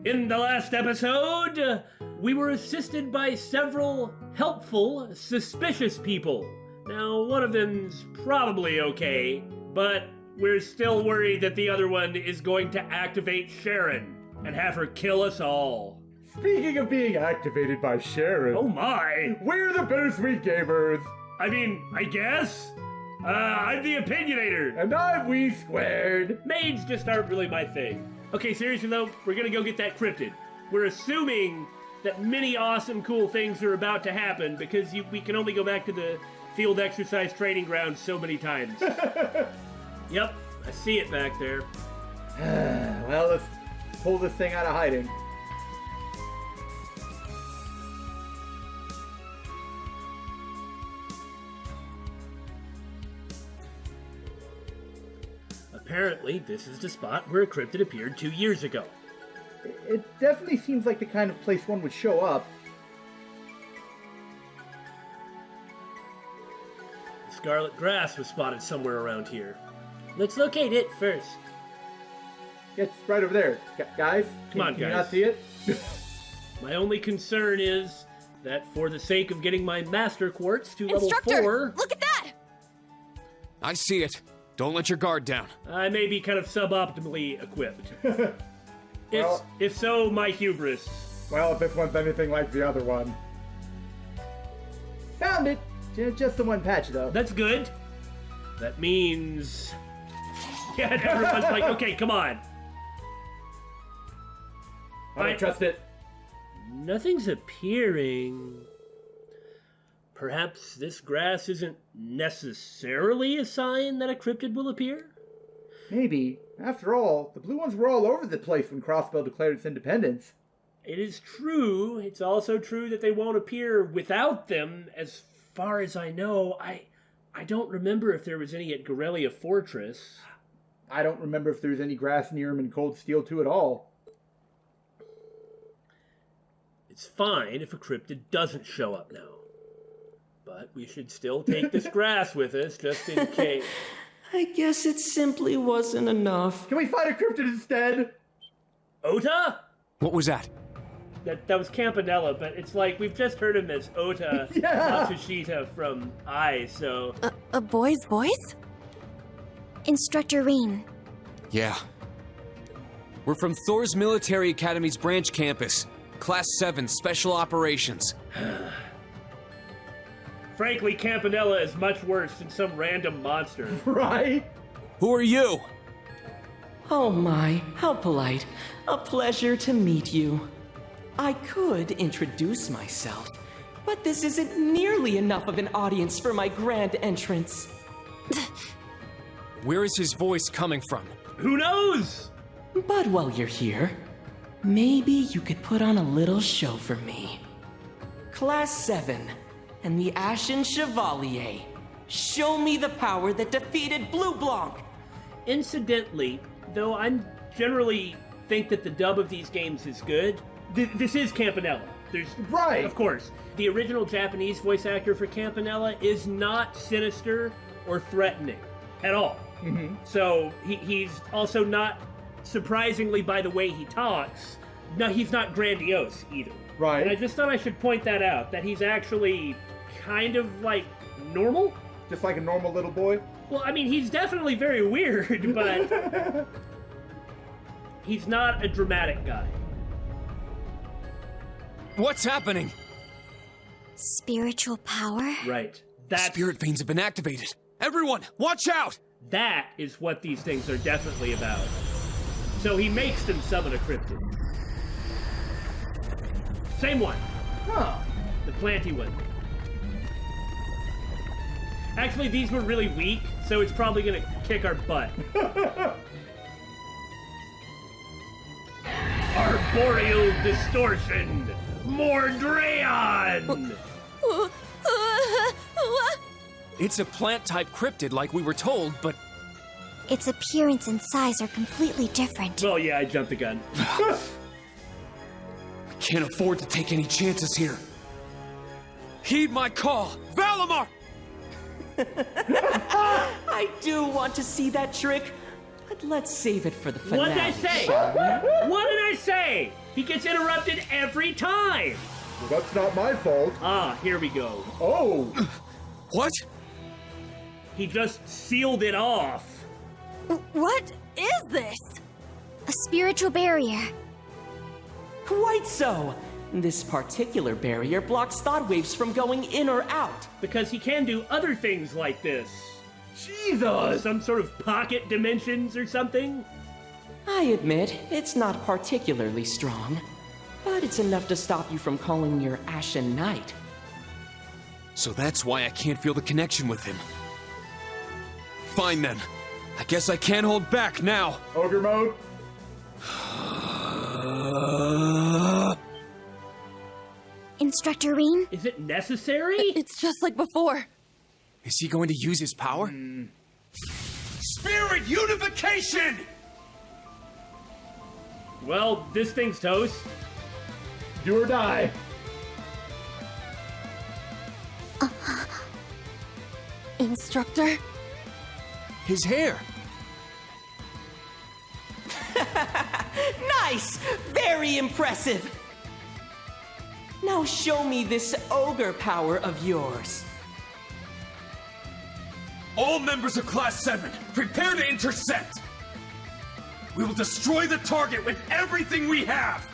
In the last episode, we were assisted by several helpful, suspicious people. Now, one of them's probably okay, but we're still worried that the other one is going to activate Sharon and have her kill us all. Speaking of being activated by Sharon... Oh my! We're the Bittersweet Gamers! I mean, I guess? I'm the Opinionator! And I'm We Squared! Maids just aren't really my thing. Okay, seriously though, we're gonna go get that cryptid. We're assuming that many awesome, cool things are about to happen because we can only go back to the field exercise training ground so many times. Yep, I see it back there. Well, let's pull this thing out of hiding. Apparently, this is the spot where a cryptid appeared 2 years ago. It definitely seems like the kind of place one would show up. The scarlet grass was spotted somewhere around here. Let's locate it first. It's right over there. Guys, Come on, can you guys. not see it? My only concern is that for the sake of getting my master quartz to level Instructor, 4... look at that! I see it. Don't let your guard down. I may be kind of suboptimally equipped. Well- if so, my hubris. Well, if this one's anything like the other one. Found it! Just the one patch, though. That's good. That means... Yeah, everyone's like, okay, come on. I don't trust it. Nothing's appearing. Perhaps this grass isn't necessarily a sign that a cryptid will appear? Maybe. After all, the blue ones were all over the place when Crossbell declared its independence. It is true. It's also true that they won't appear without them. As far as I know, I don't remember if there was any at Gorelia Fortress. I don't remember if there's any grass near him in Cold Steel 2 at all. It's fine if a cryptid doesn't show up now. But we should still take this grass with us, just in case. I guess it simply wasn't enough. Can we find a cryptid instead? Ota? What was that? That was Campanella, but it's like we've just heard him as Ota Yeah. Matsushita from I, so... A boy's voice? Instructor Rean. Yeah. We're from Thor's Military Academy's branch campus. Class 7, Special Operations. Frankly, Campanella is much worse than some random monster. Right? Who are you? Oh my, how polite. A pleasure to meet you. I could introduce myself, but this isn't nearly enough of an audience for my grand entrance. Where is his voice coming from? Who knows? But while you're here, maybe you could put on a little show for me. Class 7 and the Ashen Chevalier. Show me the power that defeated Blue Blanc. Incidentally, though I'm generally think that the dub of these games is good, this is Campanella. There's Right. Of course. The original Japanese voice actor for Campanella is not sinister or threatening at all. Mm-hmm. So he's also not, surprisingly by the way he talks, no, he's not grandiose either. Right. And I just thought I should point that out, that he's actually kind of like normal. Just like a normal little boy? Well, I mean, he's definitely very weird, but he's not a dramatic guy. What's happening? Spiritual power? Right. Spirit veins have been activated. Everyone, watch out! That is what these things are definitely about. So he makes them summon a cryptid. Same one. Huh. The planty one. Actually, these were really weak, so it's probably gonna kick our butt. Arboreal distortion! Mordreon! It's a plant-type cryptid like we were told, but Its appearance and size are completely different. Well, yeah, I jumped the gun. I can't afford to take any chances here. Heed my call, Valimar! I do want to see that trick, but let's save it for the finale. What did I say? shall we? What did I say? He gets interrupted every time! Well, that's not my fault. Ah, here we go. Oh! What? He just sealed it off. What is this? A spiritual barrier. Quite so. This particular barrier blocks thought waves from going in or out. Because he can do other things like this. Jesus! Some sort of pocket dimensions or something? I admit, it's not particularly strong, but it's enough to stop you from calling your Ashen Knight. So that's why I can't feel the connection with him. Fine then. I guess I can't hold back now. Ogre mode? Instructor Rean? Is it necessary? It's just like before. Is he going to use his power? Spirit Unification! Well, this thing's toast. Do or die. Instructor? His hair. Nice! Very impressive! Now show me this ogre power of yours. All members of Class 7, prepare to intercept! We will destroy the target with everything we have!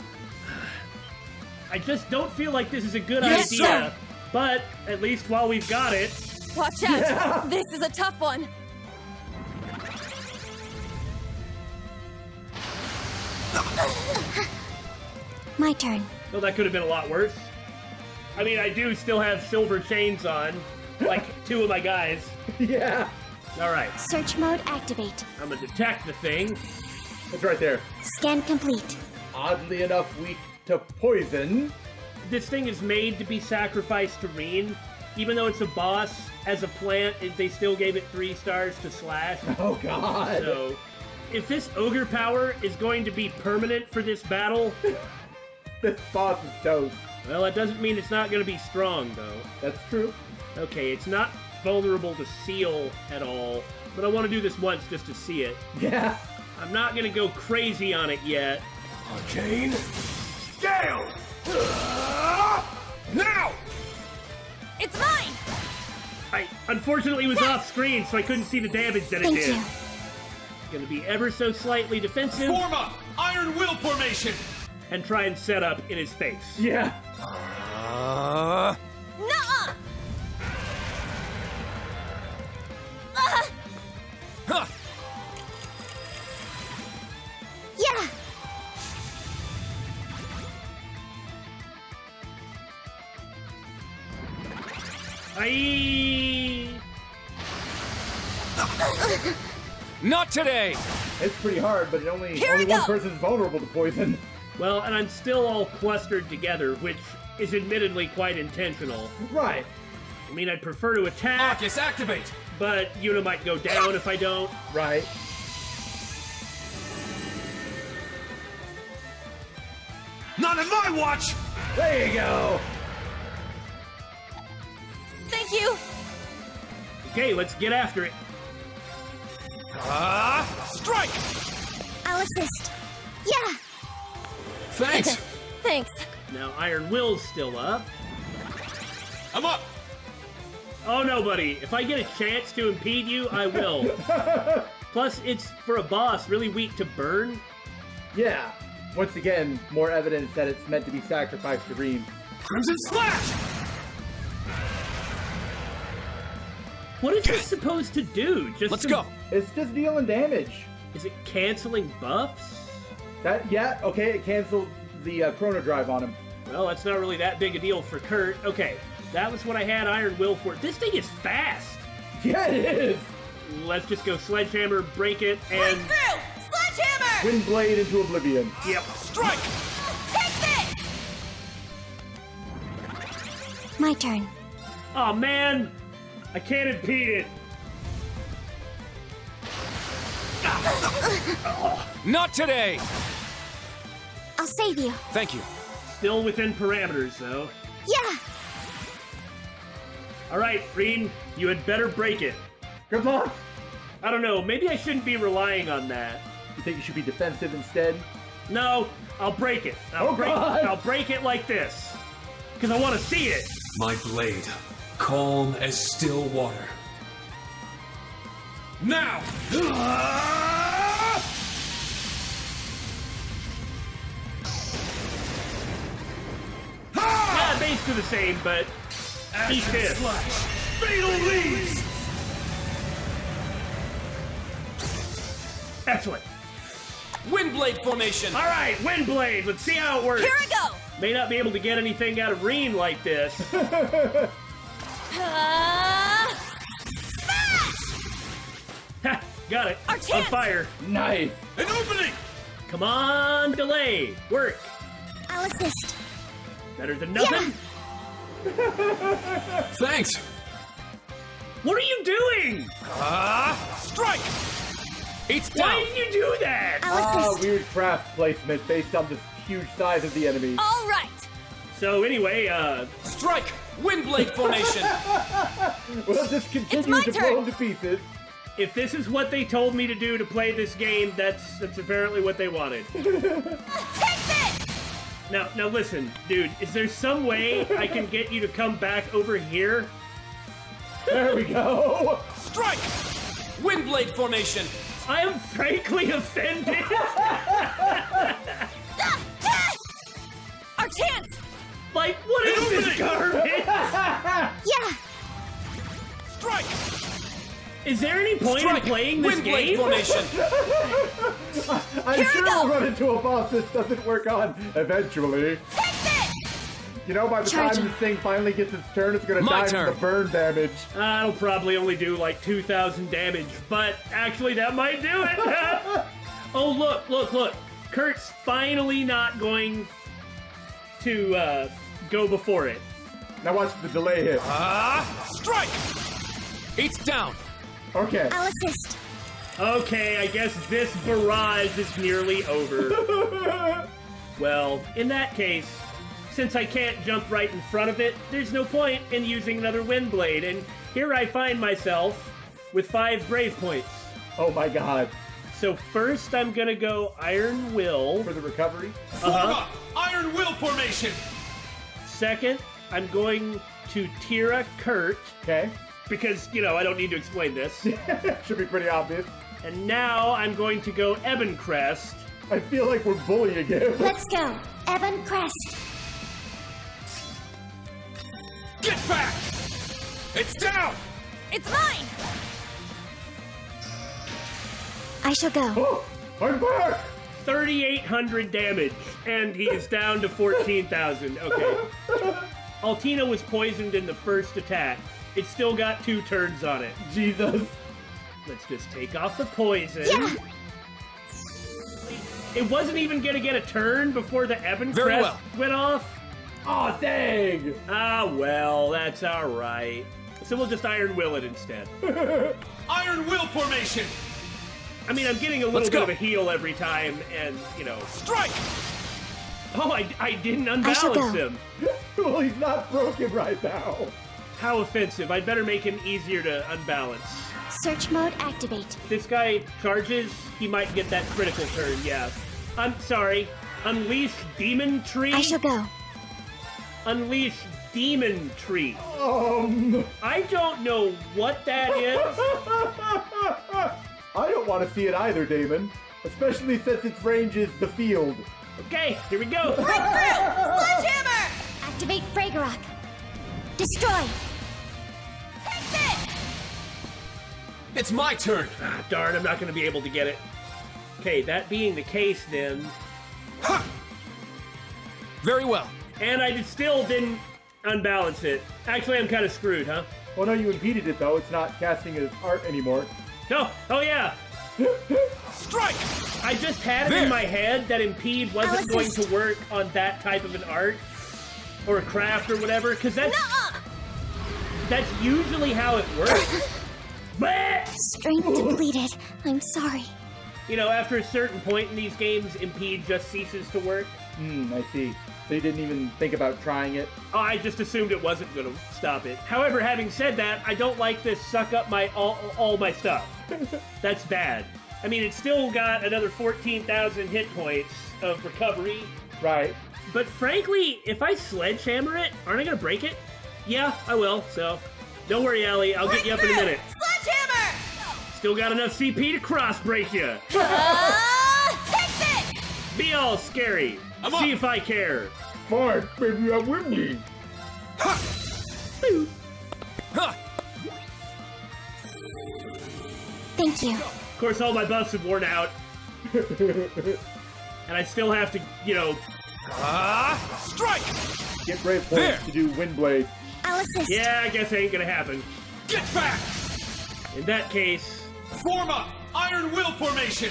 I just don't feel like this is a good Yes, idea. sir. But at least while we've got it, Watch out! This is a tough one. My turn. well, that could have been a lot worse. I mean, I do still have silver chains on, like two of my guys. Yeah. All right, Search mode activate. I'm gonna detect the thing. It's right there. Scan complete. Oddly enough, weak to poison. This thing is made to be sacrificed to Rean. Even though it's a boss, as a plant, they still gave it 3 stars to slash. Oh, God. So, if this ogre power is going to be permanent for this battle, This boss is toast. well, that doesn't mean it's not going to be strong, though. That's true. Okay, it's not vulnerable to seal at all, but I want to do this once just to see it. Yeah. I'm not going to go crazy on it yet. Arcane Gale! Now! It's mine! I unfortunately was off screen, so I couldn't see the damage that it Thank did. you. Gonna be ever so slightly defensive Form up! Iron Will Formation! and try and set up in his face. Yeah. Nuh-uh! Huh! Yeah. Not today! It's pretty hard, but only Here we one go. person's vulnerable to poison. Well, and I'm still all clustered together, which is admittedly quite intentional. Right. I mean, I'd prefer to attack, Arcus, activate! but Una might go down if I don't. Right. Not on my watch! There you go. Thank you! Okay, let's get after it. Strike! I'll assist. Yeah. Thanks! Thanks. Now, Iron Will's still up. I'm up! Oh no, buddy. If I get a chance to impede you, I will. Plus, it's, for a boss, really weak to burn. Yeah. Once again, more evidence that it's meant to be sacrificed to Rean. Crimson Slash! What is this supposed to do? Just Let's some- go! It's just dealing damage. Is it canceling buffs? Yeah, okay, it canceled the chrono drive on him. Well, that's not really that big a deal for Kurt. Okay, that was what I had Iron Will for. This thing is fast. Yeah, it is. Let's just go Sledgehammer, break it, and... Breakthrough! Sledgehammer! Wind blade into oblivion. Yep. Strike! Take this! My turn. Oh man, I can't impede it. Not today! I'll save you. Thank you. Still within parameters, though. Yeah. All right, Rean, you had better break it. Good luck. I don't know, maybe I shouldn't be relying on that. You think you should be defensive instead? No, I'll break it. God. I'll break it like this. Because I want to see it. My blade, calm as still water. Now! Yeah, basically the same, but eat this. Fatal leaves! Excellent. Windblade formation! All right, Windblade. Let's see how it works. Here I go. May not be able to get anything out of Rean like this. Smash! Ha! Got it. Our On chance. fire. Nice. An opening! Come on, delay. Work. I'll assist. Better than nothing. Thanks! What are you doing? Strike! It's down! Why did you do that? I'll assist. Weird craft placement based on the huge size of the enemy. All right. So anyway, Strike! Windblade formation! We'll just continue my to turn. blow them to pieces. if this is what they told me to do to play this game, that's apparently what they wanted. Take this! Now listen, dude, is there some way I can get you to come back over here? There we go. Strike! Windblade formation! I am frankly offended. Our chance! Like, what is this garbage? Yeah. Strike! Is there any point in playing this Windblade game? formation! I'm Here we sure go. we'll run into a boss this doesn't work on eventually. Take this! You know, by the Charging. time this thing finally gets its turn, it's gonna My die turn. from the burn damage. I'll probably only do like 2,000 damage, but actually that might do it. Oh, look. Kurt's finally not going to go before it. Now watch the delay hit. Strike! It's down! Okay. I'll assist. Okay, I guess this barrage is nearly over. Well, in that case, since I can't jump right in front of it, there's no point in using another wind blade, and here I find myself with 5 brave points. Oh my god. So first I'm gonna go Iron Will. For the recovery? Uh-huh. Iron Will formation! Second, I'm going to Tira Kurt, Okay. because, you know, I don't need to explain this. Should be pretty obvious. And now I'm going to go Ebencrest. I feel like we're bullying him. Let's go. Evan Crest. Get back! It's down! It's mine! I shall go. Oh, I'm back! 3,800 damage, and he is down to 14,000. Okay. Altina was poisoned in the first attack. It's still got 2 turns on it. Jesus. Let's just take off the poison. Yeah. It wasn't even gonna get a turn before the Ebencrest Very well. went off. Oh, dang! Ah, well, that's alright. So we'll just Iron Will it instead. Iron Will formation! I mean, I'm getting a little Let's bit go. of a heal every time, and, you know... Strike! Oh, I didn't I shall unbalance go. him. Well, he's not broken right now. How offensive. I'd better make him easier to unbalance. Search mode activate. This guy charges, he might get that critical turn, yeah. I'm sorry. Unleash Demon Tree? I shall go. Unleash Demon Tree. I I don't know what that is. don't want to see it either, Damon. Especially since its range is the field. Okay, here we go. Breakthrough! Sledgehammer! Activate Fragorok. Destroy. Take this! It's my turn! Ah, darn, I'm not going to be able to get it. Okay, that being the case then, Ha! Very well. and I still didn't unbalance it. Actually, I'm kind of screwed, huh? Well, no, you impeded it, though. It's not casting as art anymore. No, oh yeah. Strike! I just had it There. in my head that Impede wasn't I'll going assist. to work on that type of an art or a craft or whatever, because that's usually how it works. But Strength depleted. I'm sorry. you know, after a certain point in these games, Impede just ceases to work. I see. So you didn't even think about trying it? Oh, I just assumed it wasn't going to stop it. However, having said that, I don't like this suck up my all my stuff. That's bad. I mean, it's still got another 14,000 hit points. of recovery. Right. But frankly, if I sledgehammer it, aren't I gonna break it? Yeah, I will, so don't worry, Allie, I'll get you up in a minute. Sledgehammer! Still got enough CP to cross break you. Take this! Be all scary. I'm See up. if I care. Fine, maybe I'm with me. Boo. Huh. Thank you. Of course, all my buffs have worn out. And I still have to, Strike! Get brave points There. to do Windblade. I'll assist. yeah, I guess it ain't gonna happen. Get back! In that case, Form up! Iron Will formation!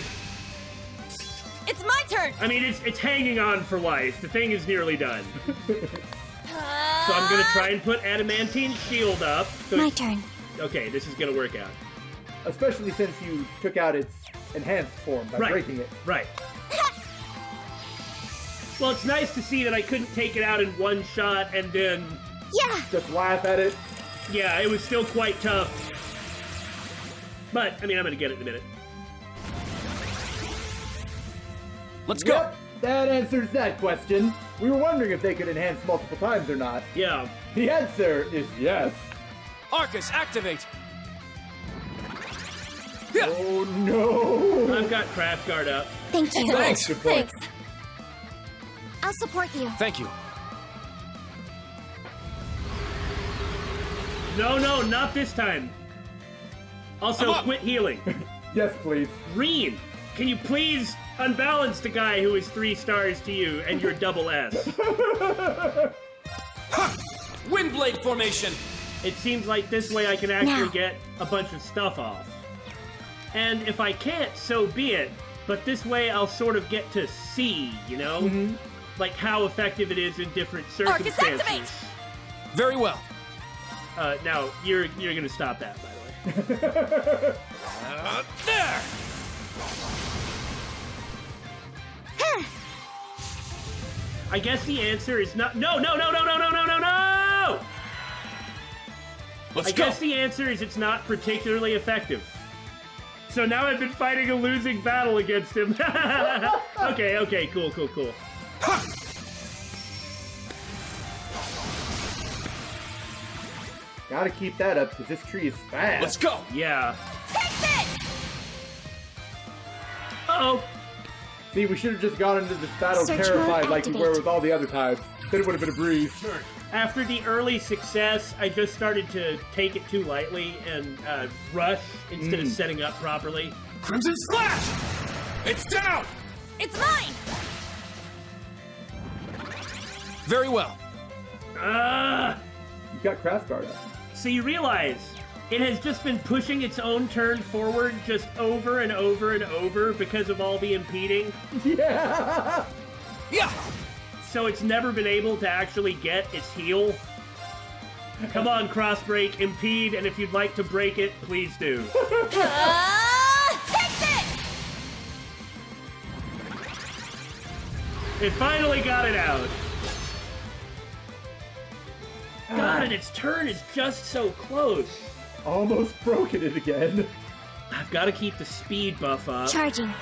It's my turn! I mean, it's hanging on for life. The thing is nearly done. So I'm gonna try and put Adamantine Shield up. So My turn. okay, this is gonna work out. Especially since you took out its enhanced form by Right. breaking it. Right. Well, it's nice to see that I couldn't take it out in one shot and then, Yeah. Just laugh at it. yeah, it was still quite tough. But, I mean, I'm gonna get it in a minute. Let's go! Yep, that answers that question. We were wondering if they could enhance multiple times or not. Yeah. The answer is yes. Arcus, activate! Oh no! I've got Craft Guard up. Thank you. Thanks. Good point. Thanks. I'll support you. Thank you. No, not this time. Also, I'm up. quit healing. Yes, please. Rean, can you please unbalance the guy who is 3 stars to you and your double S? Windblade formation! It seems like this way I can actually Now. get a bunch of stuff off. And if I can't, so be it. But this way I'll sort of get to see, like how effective it is in different Orcas, circumstances. activate! Very well. Now you're gonna stop that, by the way. There! I guess the answer is not. No! Let's I go! guess the answer is it's not particularly effective. So now I've been fighting a losing battle against him. Okay, cool. Gotta keep that up, because this tree is fast. Let's go! Yeah. Take this! Uh-oh. See, we should have just gone into this battle Search terrified mode like we were activate. with all the other times. Then it would have been a breeze. After the early success, I just started to take it too lightly and rush instead of setting up properly. Crimson Slash! It's down! It's mine! Very well. You've got Craft Guard up. So you realize it has just been pushing its own turn forward just over and over and over because of all the impeding. Yeah! Yeah! So it's never been able to actually get its heal. Come on, Crossbreak, impede, and if you'd like to break it, please do. Take this! It finally got it out. God, and its turn is just so close. Almost broken it again. I've got to keep the speed buff up. Charging.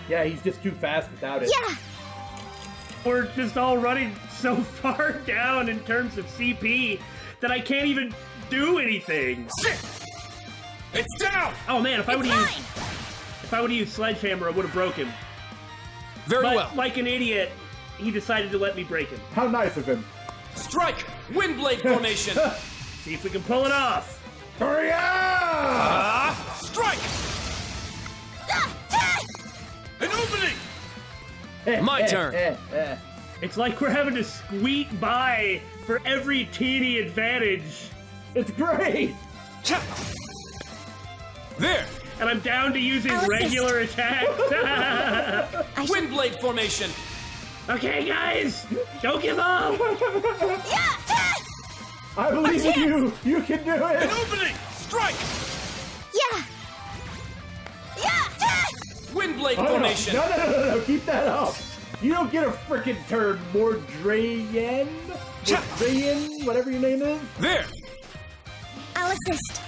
Yeah, he's just too fast without it. Yeah. We're just all running so far down in terms of CP that I can't even do anything. Shit! It's down! Oh man, if I would It's have mine! used Sledgehammer, I would have broke him. Very But well. like an idiot, he decided to let me break him. How nice of him. Strike! Windblade formation! See if we can pull it off. Hurry up! Strike! An opening! My turn. It's like we're having to squeak by for every teeny advantage. It's great! There! And I'm down to using I'll assist. regular attacks. I should... Windblade formation! Okay, guys, don't give up. I believe in you! You can do An it! opening! Strike! Yeah. Windblade Oh, no. formation! No, keep that up! You don't get a frickin' turn, Mordrayan? Mordrayan, whatever your name is? There! I'll assist.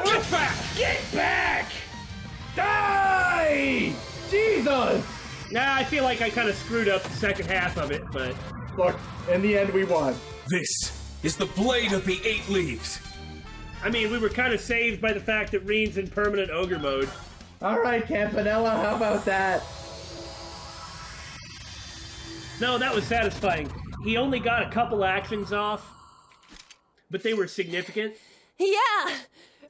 Get back! Get back! Die! me! Jesus! Nah, I feel like I kind of screwed up the second half of it, but... Look, in the end, we won. This is the blade of the 8 leaves. I mean, we were kind of saved by the fact that Rean's in permanent ogre mode. All right, Campanella, how about that? No, that was satisfying. He only got a couple actions off, but they were significant. Yeah,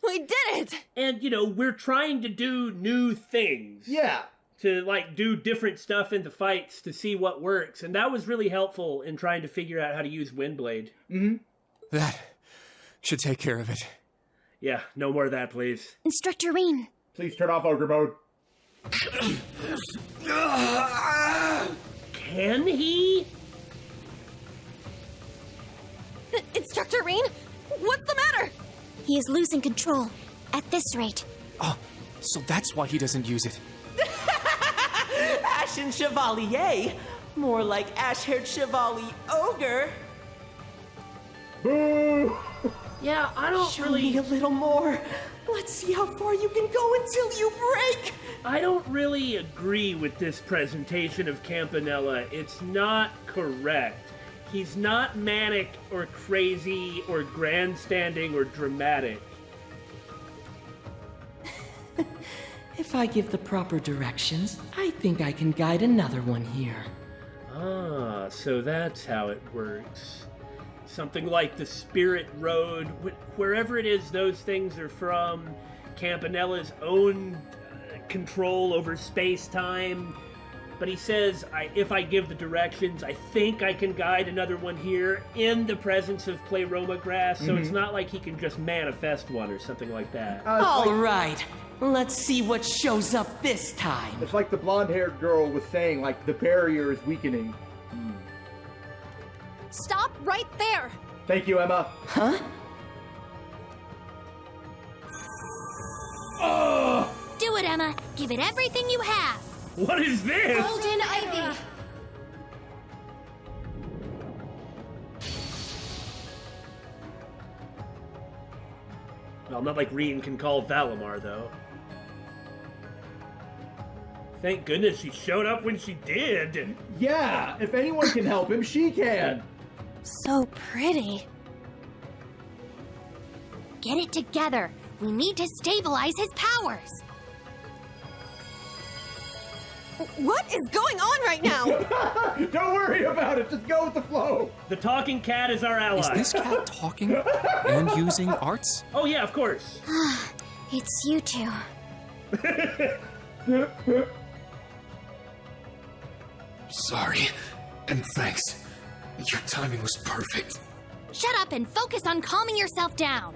we did it. And, you know, we're trying to do new things. Yeah. To, like, do different stuff in the fights to see what works. And that was really helpful in trying to figure out how to use Windblade. Mm-hmm. That should take care of it. Yeah, no more of that, please. Instructor Rean. Please turn off ogre mode. Can he? Instructor Rean, what's the matter? He is losing control. At this rate. Oh, so that's why he doesn't use it. Ashen Chevalier? More like ash-haired Chevalier Ogre. Boo! Yeah, I don't Show me a little more. Let's see how far you can go until you break. I don't really agree with this presentation of Campanella. It's not correct. He's not manic or crazy or grandstanding or dramatic. If I give the proper directions, I think I can guide another one here. Ah, so that's how it works. Something like the Spirit Road, wherever it is those things are from, Campanella's own control over space-time. But he says, if I give the directions, I think I can guide another one here in the presence of Pleroma Grass, so it's not like he can just manifest one or something like that. All right, let's see what shows up this time. It's like the blonde-haired girl was saying, like, the barrier is weakening. Stop right there. Thank you, Emma. Huh? Do it, Emma. Give it everything you have. What is this? Golden Ivy. Well, not like Rean can call Valimar, though. Thank goodness she showed up when she did. Yeah, if anyone can help him, she can. So pretty. Get it together. We need to stabilize his powers. What is going on right now? Don't worry about it. Just go with the flow. The talking cat is our ally. Is this cat talking and using arts? Oh yeah, of course. It's you two. Sorry, and thanks. Your timing was perfect. Shut up and focus on calming yourself down.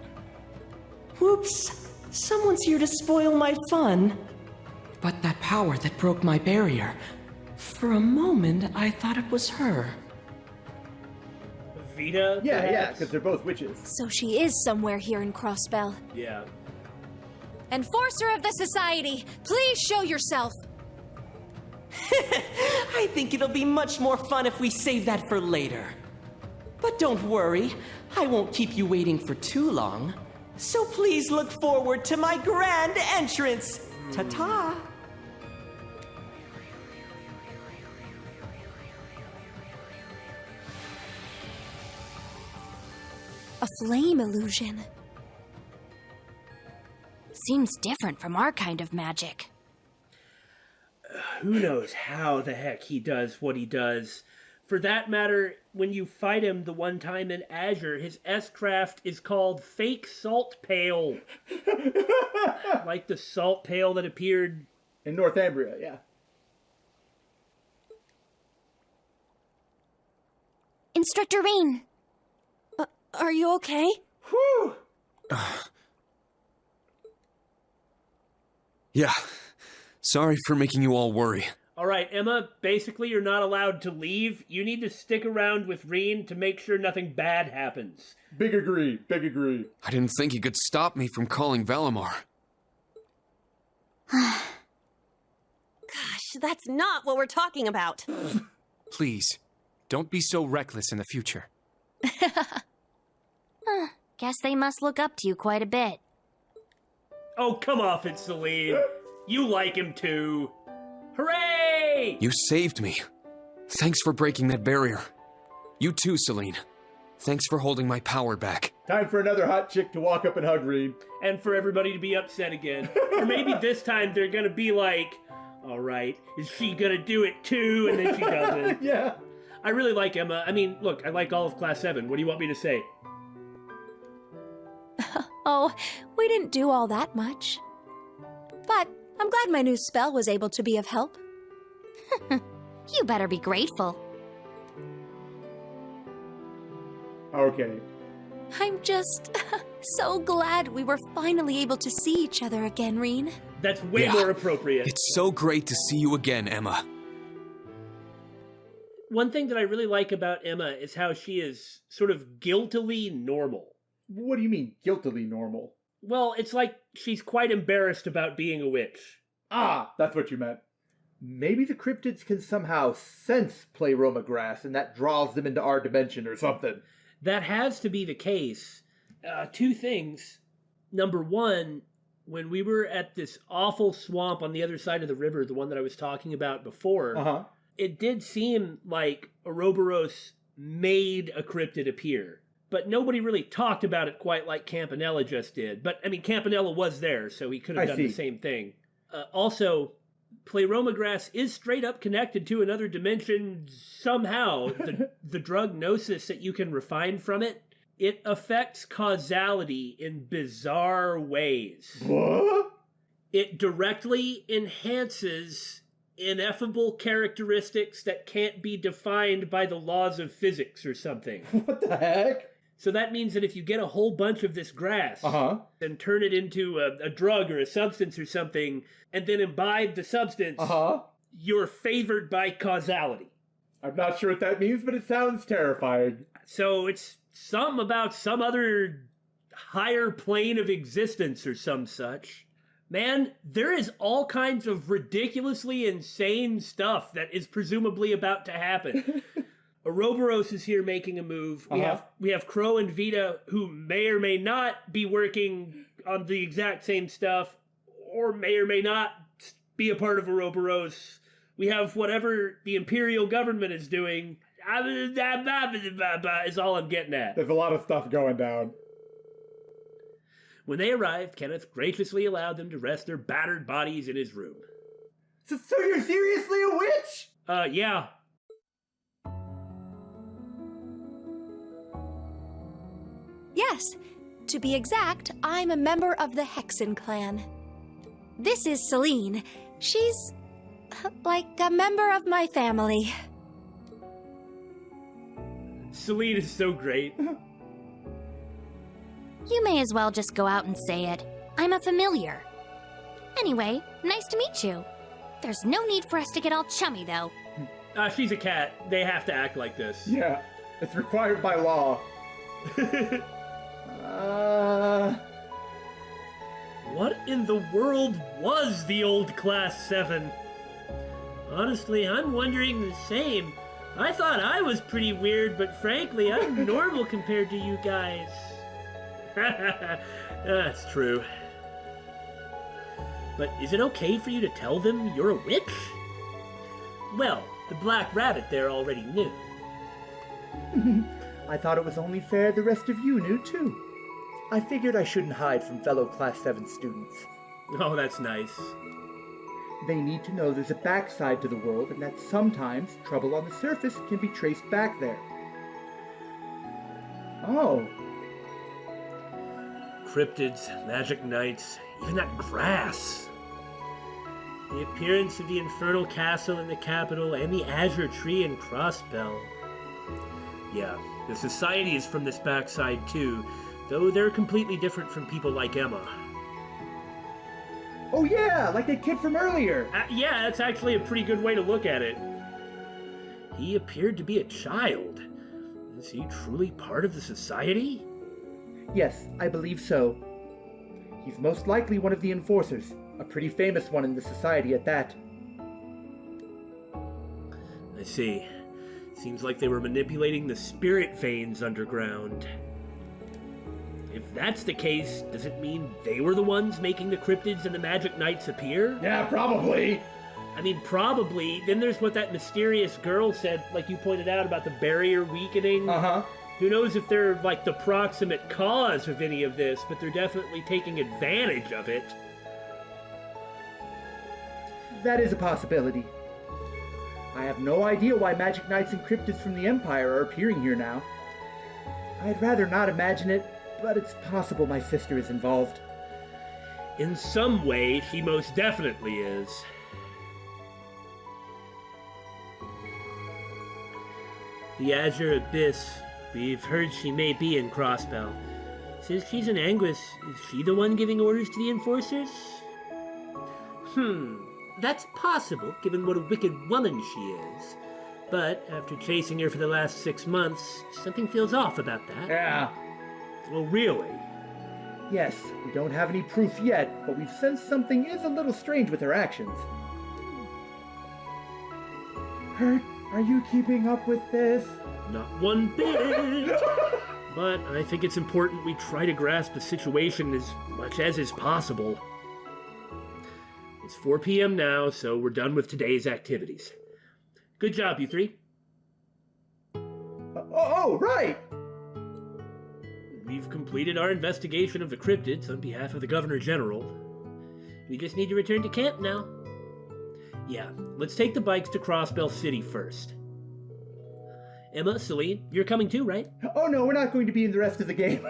Whoops, someone's here to spoil my fun. But that power that broke my barrier, for a moment I thought it was her. Vita? Yeah, perhaps? because they're both witches. So she is somewhere here in Crossbell. Yeah. Enforcer of the Society, please show yourself. I think it'll be much more fun if we save that for later. But don't worry, I won't keep you waiting for too long. So please look forward to my grand entrance. Ta-ta! A flame illusion. Seems different from our kind of magic. Who knows how the heck he does what he does. For that matter, when you fight him the one time in Azure, his S-craft is called Fake Salt Pail. Like the salt pail that appeared In Northumbria, yeah. Instructor Rean. Are you okay? Whew! Yeah. Sorry for making you all worry. All right, Emma, basically you're not allowed to leave. You need to stick around with Rean to make sure nothing bad happens. Big agree, big agree. I didn't think he could stop me from calling Valimar. Gosh, that's not what we're talking about. Please, don't be so reckless in the future. Guess they must look up to you quite a bit. Oh, come off it, Celine. You like him too. Hooray! You saved me. Thanks for breaking that barrier. You too, Celine. Thanks for holding my power back. Time for another hot chick to walk up and hug Rean. And for everybody to be upset again. Or maybe this time they're gonna be like, alright, is she gonna do it too? And then she doesn't. Yeah. I really like Emma. I mean, look, I like all of Class 7. What do you want me to say? Oh, we didn't do all that much. But I'm glad my new spell was able to be of help. You better be grateful. Okay. I'm just so glad we were finally able to see each other again, Rean. That's way Yeah. more appropriate. It's so great to see you again, Emma. One thing that I really like about Emma is how she is sort of guiltily normal. What do you mean, guiltily normal? Well, it's like she's quite embarrassed about being a witch. Ah, that's what you meant. Maybe the cryptids can somehow sense Pleroma Grass, and that draws them into our dimension or something. That has to be the case. Two things. Number one, when we were at this awful swamp on the other side of the river, the one that I was talking about before, Uh-huh. it did seem like Ouroboros made a cryptid appear. But nobody really talked about it quite like Campanella just did. But, I mean, Campanella was there, so he could have I done see. the same thing. Also, Pleroma Grass is straight up connected to another dimension somehow. The drug gnosis that you can refine from it, it affects causality in bizarre ways. What? It directly enhances ineffable characteristics that can't be defined by the laws of physics or something. What the heck? So that means that if you get a whole bunch of this grass Uh-huh. and turn it into a drug or a substance or something, and then imbibe the substance, Uh-huh. you're favored by causality. I'm not sure what that means, but it sounds terrifying. So it's some about some other higher plane of existence or some such. Man, there is all kinds of ridiculously insane stuff that is presumably about to happen. Ouroboros is here making a move. We have Crow and Vita, who may or may not be working on the exact same stuff, or may not be a part of Ouroboros. We have whatever the Imperial government is doing. Is all I'm getting at. There's a lot of stuff going down. When they arrived, Kenneth graciously allowed them to rest their battered bodies in his room. So you're seriously a witch? Yeah. Yes, to be exact, I'm a member of the Hexen Clan. This is Celine. She's like a member of my family. Celine is so great. You may as well just go out and say it. I'm a familiar. Anyway, nice to meet you. There's no need for us to get all chummy, though. She's a cat. They have to act like this. Yeah, it's required by law. What in the world was the old Class 7? Honestly, I'm wondering the same. I thought I was pretty weird, but frankly, I'm normal compared to you guys. That's true. But is it okay for you to tell them you're a witch? Well, the Black Rabbit there already knew. I thought it was only fair the rest of you knew, too. I figured I shouldn't hide from fellow Class 7 students. Oh, that's nice. They need to know there's a backside to the world and that sometimes trouble on the surface can be traced back there. Oh. Cryptids, magic knights, even that grass. The appearance of the infernal castle in the capital and the azure tree in Crossbell. Yeah, the society is from this backside too, though they're completely different from people like Emma. Oh yeah, like that kid from earlier. Yeah, that's actually a pretty good way to look at it. He appeared to be a child. Is he truly part of the society? Yes, I believe so. He's most likely one of the enforcers, a pretty famous one in the society at that. I see. Seems like they were manipulating the spirit veins underground. if that's the case, does it mean they were the ones making the cryptids and the magic knights appear? Yeah, probably. I mean, probably. Then there's what that mysterious girl said, like you pointed out, about the barrier weakening. Uh-huh. Who knows if they're, like, the proximate cause of any of this, but they're definitely taking advantage of it. That is a possibility. I have no idea why magic knights and cryptids from the Empire are appearing here now. I'd rather not imagine it, but it's possible my sister is involved. In some way, she most definitely is. The Azure Abyss. We've heard she may be in Crossbell. Since she's in Anguis, is she the one giving orders to the Enforcers? That's possible, given what a wicked woman she is. But after chasing her for the last 6 months, something feels off about that. Yeah. Oh, really? Yes, we don't have any proof yet, but we've sensed something is a little strange with her actions. Kurt, are you keeping up with this? Not one bit! But I think it's important we try to grasp the situation as much as is possible. It's 4 p.m. now, so we're done with today's activities. Good job, you three. Oh, right! We've completed our investigation of the cryptids on behalf of the Governor General. We just need to return to camp now. Yeah, let's take the bikes to Crossbell City first. Emma, Celine, you're coming too, right? Oh no, we're not going to be in the rest of the game.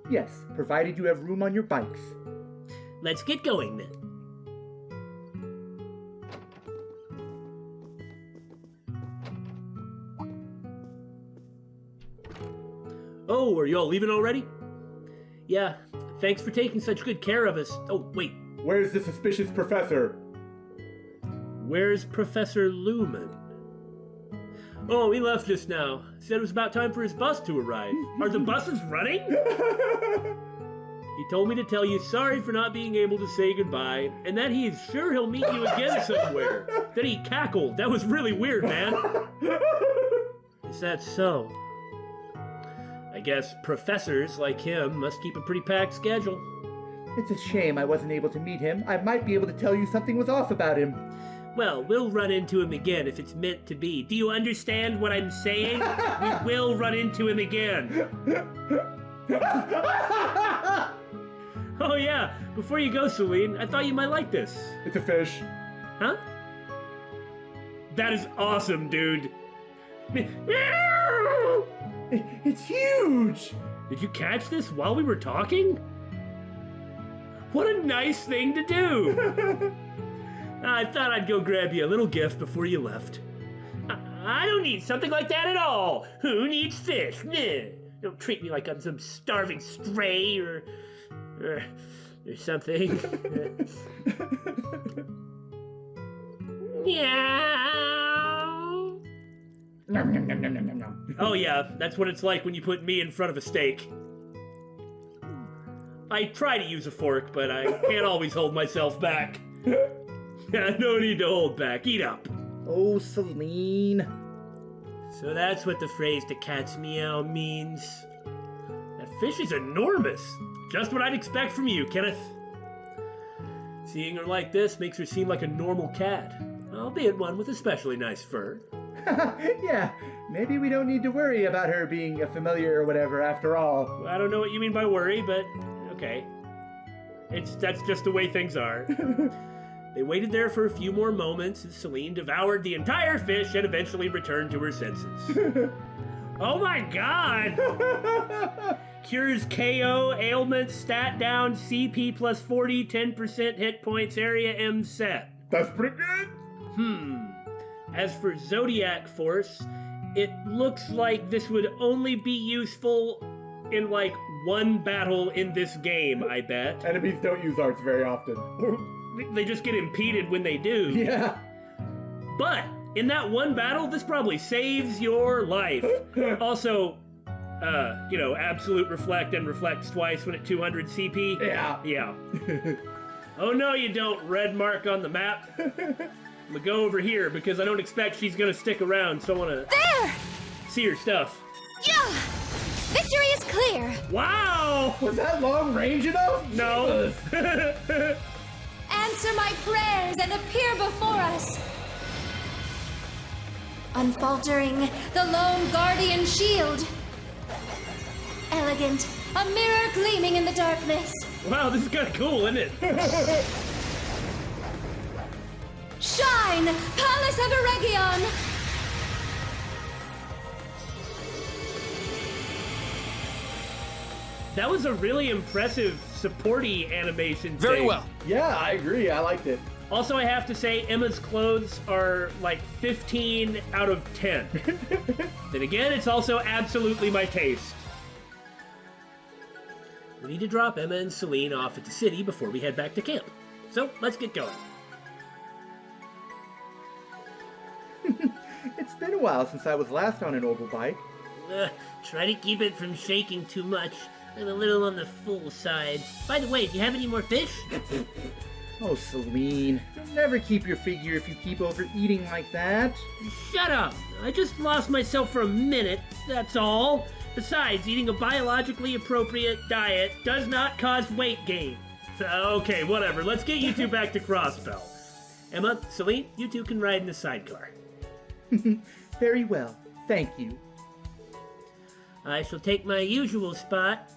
Yes, provided you have room on your bikes. Let's get going then. Oh, are y'all leaving already? Yeah, thanks for taking such good care of us. Oh, wait. Where's the suspicious professor? Where's Professor Lumen? Oh, he left just now. Said it was about time for his bus to arrive. Are the buses running? He told me to tell you sorry for not being able to say goodbye, and that he is sure he'll meet you again somewhere. Then he cackled. That was really weird, man. Is that so? I guess professors like him must keep a pretty packed schedule. It's a shame I wasn't able to meet him. I might be able to tell you something was off about him. Well, we'll run into him again if it's meant to be. Do you understand what I'm saying? We will run into him again. Oh yeah, before you go, Celine, I thought you might like this. It's a fish. Huh? That is awesome, dude. It's huge! Did you catch this while we were talking? What a nice thing to do! I thought I'd go grab you a little gift before you left. I don't need something like that at all. Who needs fish? Meh. Don't treat me like I'm some starving stray or something. Meow. Nom, nom, nom, nom, nom, nom. Oh yeah, that's what it's like when you put me in front of a steak. I try to use a fork, but I can't always hold myself back. No need to hold back. Eat up. Oh, Celine. So that's what the phrase "the cat's meow" means. That fish is enormous. Just what I'd expect from you, Kenneth. Seeing her like this makes her seem like a normal cat, albeit one with especially nice fur. Yeah, maybe we don't need to worry about her being a familiar or whatever after all. I don't know what you mean by worry, but okay. That's just the way things are. They waited there for a few more moments as Celine devoured the entire fish and eventually returned to her senses. Oh my god! Cures KO, ailments, stat down, CP plus 40, 10% hit points, area M set. That's pretty good. As for Zodiac Force, it looks like this would only be useful in like one battle in this game, I bet. Enemies don't use arts very often. Or they just get impeded when they do. Yeah. But in that one battle, this probably saves your life. Also, absolute reflect and reflects twice when at 200 CP. Yeah. Yeah. Oh no, you don't, red mark on the map. I'm gonna go over here because I don't expect she's gonna stick around, so I wanna There! see her stuff. Yeah! Victory is clear. Wow! Was that long range enough? No. Answer my prayers and appear before us. Unfaltering, the lone guardian shield. Elegant, a mirror gleaming in the darkness. Wow, this is kind of cool, isn't it? Shine, Palace of Eregion! That was a really impressive supporty animation. Very thing. well. Yeah, I agree. I liked it. Also, I have to say, Emma's clothes are like 15 out of 10. Then again, it's also absolutely my taste. We need to drop Emma and Celine off at the city before we head back to camp. So, let's get going. It's been a while since I was last on an oval bike. Try to keep it from shaking too much. I'm a little on the full side. By the way, do you have any more fish? Oh, Celine, you'll never keep your figure if you keep overeating like that. Shut up! I just lost myself for a minute, that's all. Besides, eating a biologically appropriate diet does not cause weight gain. Okay, whatever. Let's get you two back to Crossbell. Emma, Celine, you two can ride in the sidecar. Very well, thank you. I shall take my usual spot.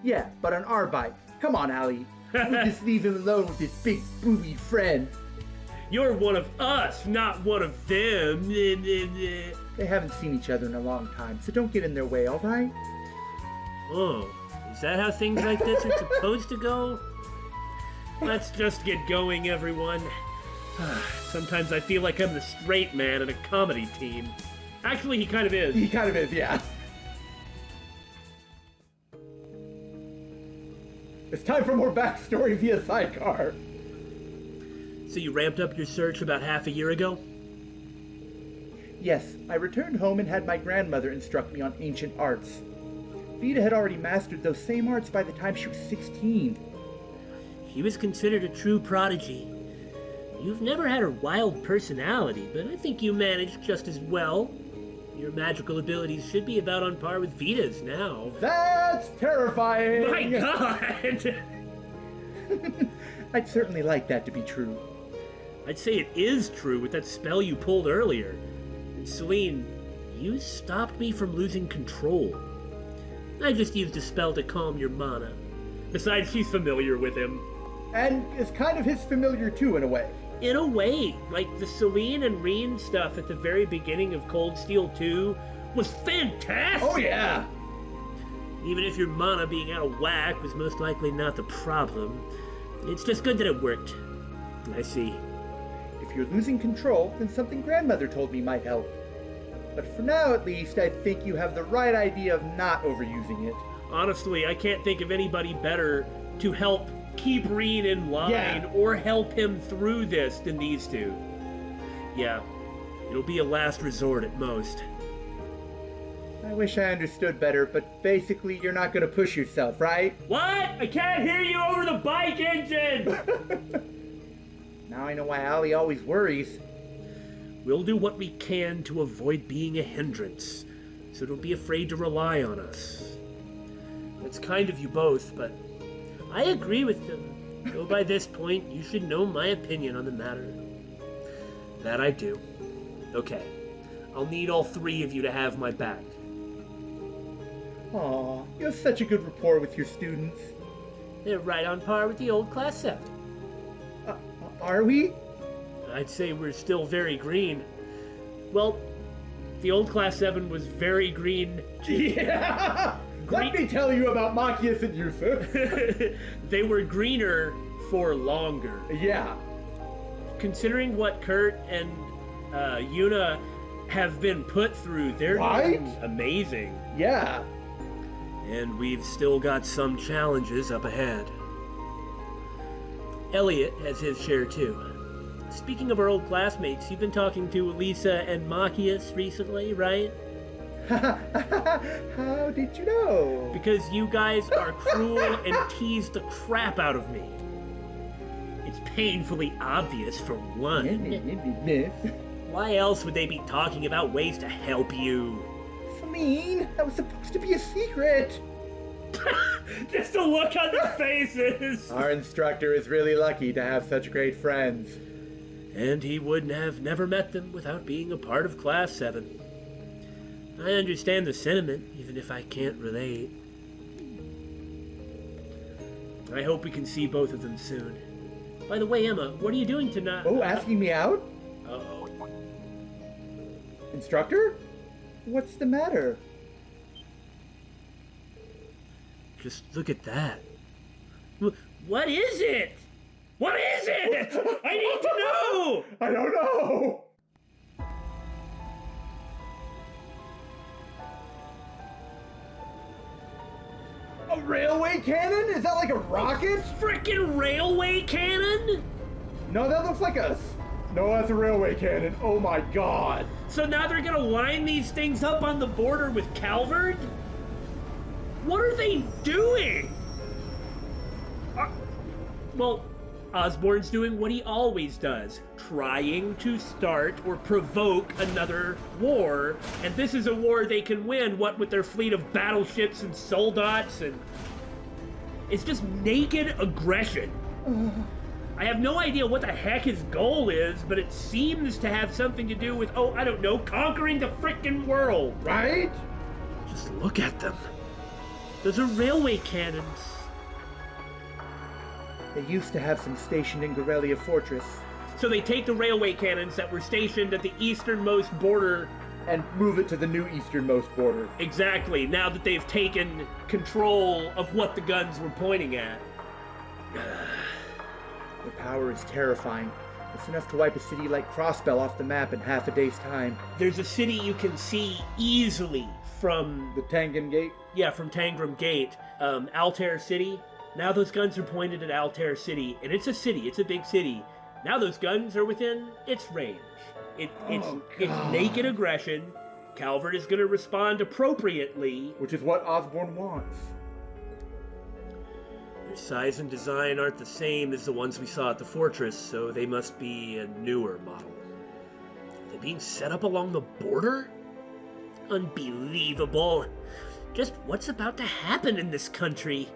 Yeah, but on our bike. Come on, Allie. We'll just leave him alone with his big booby friend. You're one of us, not one of them. They haven't seen each other in a long time, so don't get in their way, all right? Oh, is that how things like this are supposed to go? Let's just get going, everyone. Sometimes I feel like I'm the straight man in a comedy team. Actually, he kind of is. He kind of is, yeah. It's time for more backstory via sidecar. So you ramped up your search about half a year ago? Yes, I returned home and had my grandmother instruct me on ancient arts. Vida had already mastered those same arts by the time she was 16. She was considered a true prodigy. You've never had a wild personality, but I think you managed just as well. Your magical abilities should be about on par with Vida's now. That's terrifying. My God! I'd certainly like that to be true. I'd say it is true with that spell you pulled earlier. And Celine, you stopped me from losing control. I just used a spell to calm your mana. Besides, she's familiar with him. And it's kind of his familiar too, in a way. In a way, like the Celine and Rean stuff at the very beginning of Cold Steel 2 was fantastic! Oh yeah! Even if your mana being out of whack was most likely not the problem, it's just good that it worked. I see. If you're losing control, then something grandmother told me might help. But for now, at least, I think you have the right idea of not overusing it. Honestly, I can't think of anybody better to help keep Rean in line or help him through this than these two. Yeah, it'll be a last resort at most. I wish I understood better, but basically you're not going to push yourself, right? What? I can't hear you over the bike engine! Now I know why Allie always worries. We'll do what we can to avoid being a hindrance, so don't be afraid to rely on us. That's kind of you both, but I agree with them. Though by this point, you should know my opinion on the matter. That I do. Okay, I'll need all three of you to have my back. Aw, you have such a good rapport with your students. They're right on par with the old class 7. Are we? I'd say we're still very green. Well, the old class 7 was very green. Yeah! Let me tell you about Machias and Yusuf. They were greener for longer. Yeah. Considering what Kurt and Yuna have been put through, they're doing amazing. Yeah. And we've still got some challenges up ahead. Elliot has his share too. Speaking of our old classmates, you've been talking to Elisa and Machias recently, right? How did you know? Because you guys are cruel and tease the crap out of me. It's painfully obvious for one. Why else would they be talking about ways to help you? Celine, that was supposed to be a secret. Just the look on their faces! Our instructor is really lucky to have such great friends. And he wouldn't have never met them without being a part of Class 7. I understand the sentiment, even if I can't relate. I hope we can see both of them soon. By the way, Emma, what are you doing tonight? Oh, asking me out? Uh-oh. Instructor? What's the matter? Just look at that. What is it? What is it? I need to know! I don't know! A railway cannon? Is that like a rocket? Frickin' railway cannon? No, that looks like a... No, that's a railway cannon. Oh my god. So now they're gonna line these things up on the border with Calvard? What are they doing? Well, Osborne's doing what he always does, trying to start or provoke another war, and this is a war they can win, what with their fleet of battleships and soldats, and it's just naked aggression. I have no idea what the heck his goal is, but it seems to have something to do with, oh, I don't know, conquering the frickin' world. Right? Just look at them. Those are railway cannons. They used to have some stationed in Gorelia Fortress. So they take the railway cannons that were stationed at the easternmost border. And move it to the new easternmost border. Exactly, now that they've taken control of what the guns were pointing at. Their power is terrifying. It's enough to wipe a city like Crossbell off the map in half a day's time. There's a city you can see easily from... The Tangan Gate? Yeah, from Tangram Gate. Altair City. Now those guns are pointed at Altair City, and it's a city, it's a big city. Now those guns are within its range. It's naked aggression. Calvert is going to respond appropriately. Which is what Osborne wants. Their size and design aren't the same as the ones we saw at the fortress, so they must be a newer model. Are they being set up along the border? Unbelievable. Just what's about to happen in this country?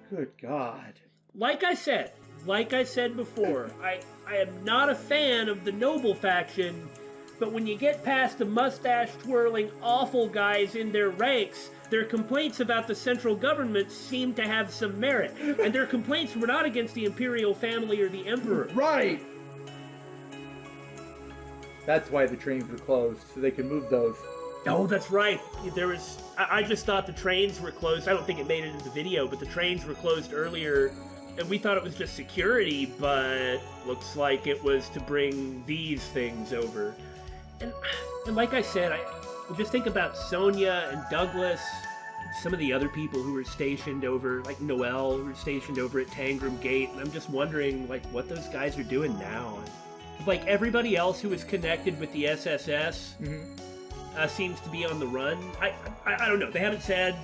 Good God. Like I said before, I am not a fan of the noble faction, but when you get past the mustache-twirling awful guys in their ranks, their complaints about the central government seem to have some merit. And their complaints were not against the imperial family or the emperor. Right! That's why the trains were closed, so they can move those. Oh, that's right. I just thought the trains were closed. I don't think it made it into the video, but the trains were closed earlier, and we thought it was just security, but looks like it was to bring these things over. And like I said, I just think about Sonia and Douglas, and some of the other people who were stationed over, like Noel, who were stationed over at Tangram Gate, and I'm just wondering, like, what those guys are doing now. Like, everybody else who was connected with the SSS... Mm-hmm. Seems to be on the run. I don't know. They haven't said.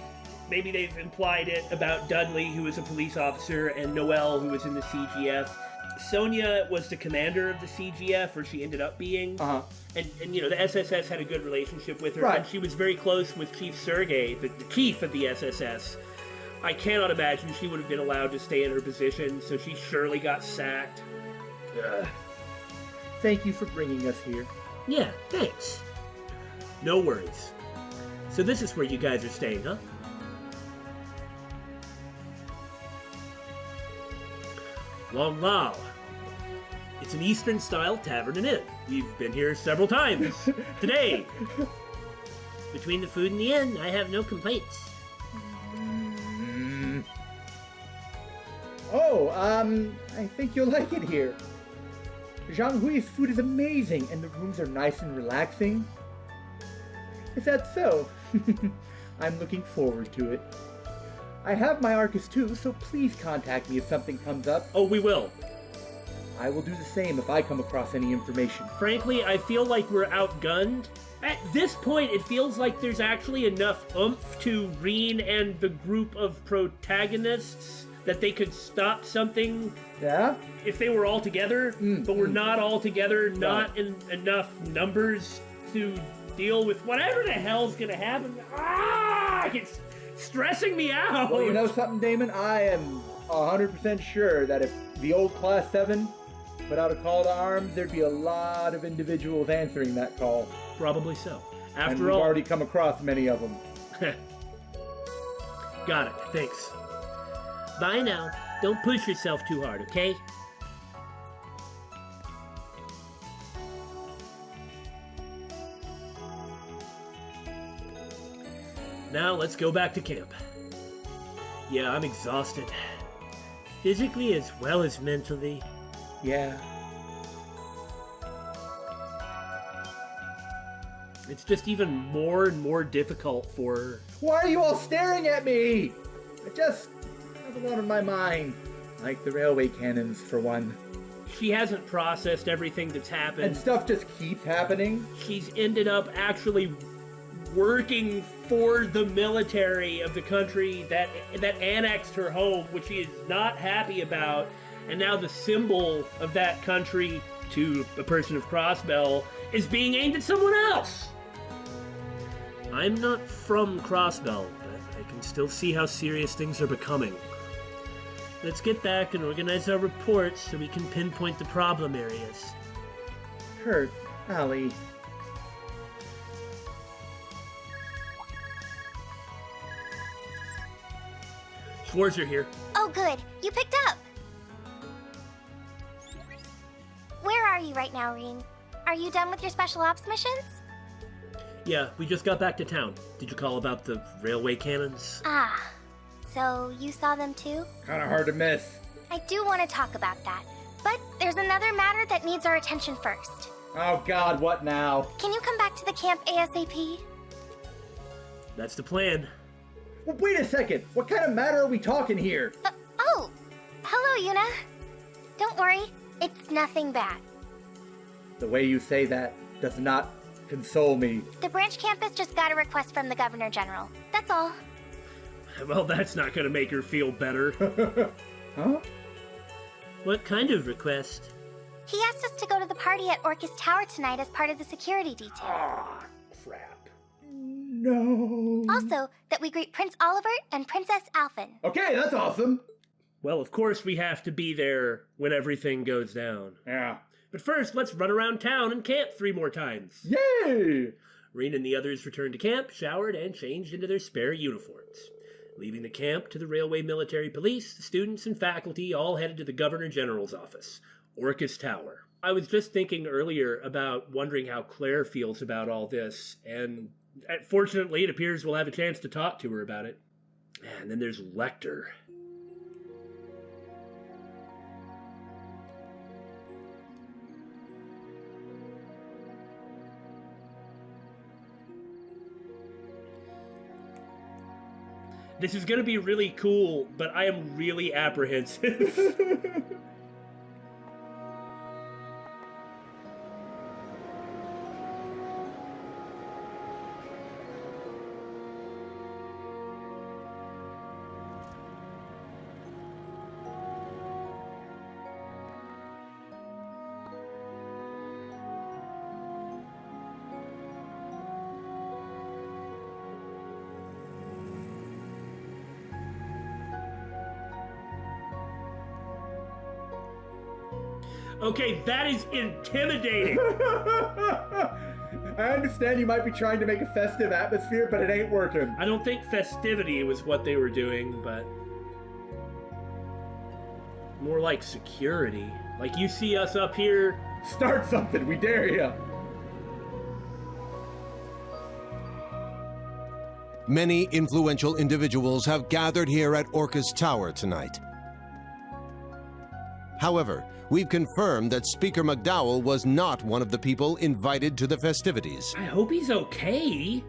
Maybe they've implied it about Dudley, who was a police officer, and Noel, who was in the CGF. Sonia was the commander of the CGF, or she ended up being. Uh-huh. And you know, the SSS had a good relationship with her, right. And she was very close with Chief Sergei, the chief of the SSS. I cannot imagine she would have been allowed to stay in her position, so she surely got sacked. Thank you for bringing us here. Yeah, thanks. No worries. So this is where you guys are staying, huh? Long Lao. It's an Eastern-style tavern and inn. We've been here several times. Today. Between the food and the inn, I have no complaints. Oh, I think you'll like it here. Zhang Hui's food is amazing, and the rooms are nice and relaxing. Is that so? I'm looking forward to it. I have my Orcas too, so please contact me if something comes up. Oh, we will. I will do the same if I come across any information. Frankly, I feel like we're outgunned. At this point, it feels like there's actually enough oomph to Rean and the group of protagonists that they could stop something Yeah? if they were all together, but we're not all together, not in enough numbers to deal with whatever the hell's gonna happen. It's stressing me out. Well, you know something, Damon? I am 100% sure that if the old Class 7 put out a call to arms, there'd be a lot of individuals answering that call. Probably so. And After we've all, already come across many of them. got it. Thanks. Bye now. Don't push yourself too hard, okay? Now let's go back to camp. Yeah, I'm exhausted. Physically as well as mentally. Yeah. It's just even more and more difficult for her. Why are you all staring at me? I just have a lot on my mind. Like the railway cannons, for one. She hasn't processed everything that's And happened. stuff just keeps happening. She's ended up actually working for the military of the country that annexed her home, which she is not happy about. And now the symbol of that country, to a person of Crossbell, is being aimed at someone else. I'm not from Crossbell, but I can still see how serious things are becoming. Let's get back and organize our reports so we can pinpoint the problem areas. Kurt, Allie. Schwarzer here. Oh, good. You picked up. Where are you right now, Rean? Are you done with your special ops missions? Yeah, we just got back to town. Did you call about the railway cannons? Ah, so you saw them too? Kinda hard to miss. I do want to talk about that, but there's another matter that needs our attention first. Oh God, what now? Can you come back to the camp ASAP? That's the plan. Well, wait a second. What kind of matter are we talking here? Oh, hello, Yuna. Don't worry, it's nothing bad. The way you say that does not console me. The branch campus just got a request from the Governor General. That's all. Well, that's not gonna make her feel better. Huh? What kind of request? He asked us to go to the party at Orcas Tower tonight as part of the security detail. Ah, crap. No. Also, that we greet Prince Oliver and Princess Alfin. Okay, that's awesome. Well, of course we have to be there when everything goes down. Yeah. But first, let's run around town and camp 3 more times. Yay! Rean and the others returned to camp, showered, and changed into their spare uniforms. Leaving the camp to the Railway Military Police, the students and faculty all headed to the Governor General's office, Orcas Tower. I was just thinking earlier about wondering how Claire feels about all this, and fortunately it appears we'll have a chance to talk to her about it. And then there's Lecter. This is going to be really cool, but I am really apprehensive. Okay, that is intimidating. I understand you might be trying to make a festive atmosphere, but it ain't working. I don't think festivity was what they were doing, but more like security. Like you see us up here. Start something, we dare ya. Many influential individuals have gathered here at Orcas Tower tonight. However, we've confirmed that Speaker McDowell was not one of the people invited to the festivities. I hope he's okay.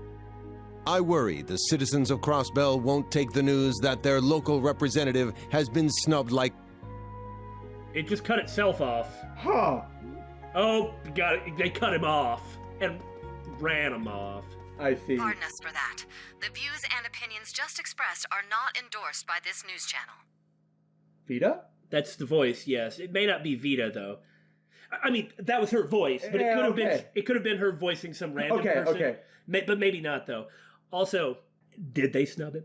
I worry the citizens of Crossbell won't take the news that their local representative has been snubbed like... It just cut itself off. Huh. Oh, got it. They cut him off and ran him off. I see. Pardon us for that. The views and opinions just expressed are not endorsed by this news channel. Vita? That's the voice, yes. It may not be Vita, though. I mean, that was her voice, but it could have been her voicing some random person. Okay. But maybe not, though. Also, did they snub him?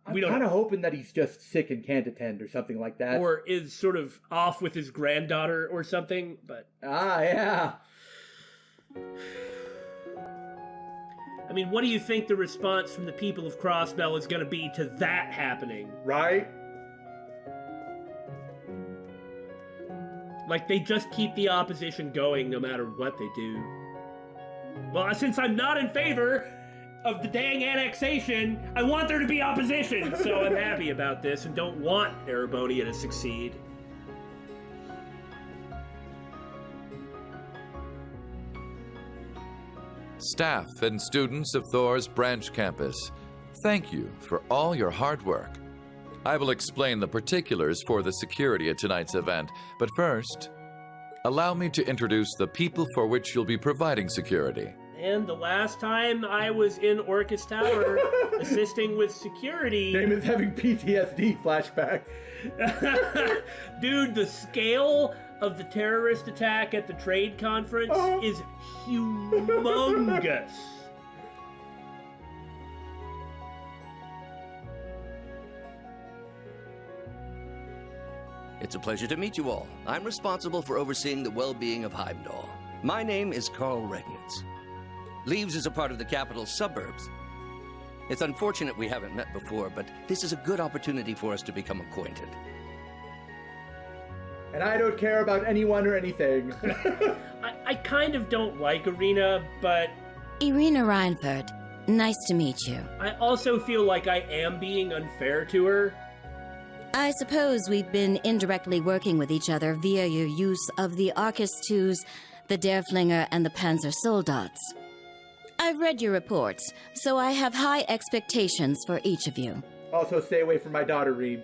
I'm kind of hoping that he's just sick and can't attend or something like that. Or is sort of off with his granddaughter or something, but... Ah, yeah. I mean, what do you think the response from the people of Crossbell is going to be to that happening? Right? Like, they just keep the opposition going no matter what they do. Well, since I'm not in favor of the dang annexation, I want there to be opposition, so I'm happy about this and don't want Erebonia to succeed. Staff and students of Thor's branch campus, thank you for all your hard work. I will explain the particulars for the security at tonight's event, but first, allow me to introduce the people for which you'll be providing security. And the last time I was in Orcas Tower assisting with security... Name is having PTSD flashback. Dude, the scale of the terrorist attack at the trade conference is humongous. It's a pleasure to meet you all. I'm responsible for overseeing the well-being of Heimdall. My name is Carl Regnitz. Leaves is a part of the capital's suburbs. It's unfortunate we haven't met before, but this is a good opportunity for us to become acquainted. And I don't care about anyone or anything. I kind of don't like Irina, but... Irina Reinford, nice to meet you. I also feel like I am being unfair to her. I suppose we've been indirectly working with each other via your use of the Arcus IIs, the Derflinger, and the Panzer Soldats. I've read your reports, so I have high expectations for each of you. Also, stay away from my daughter, Rean.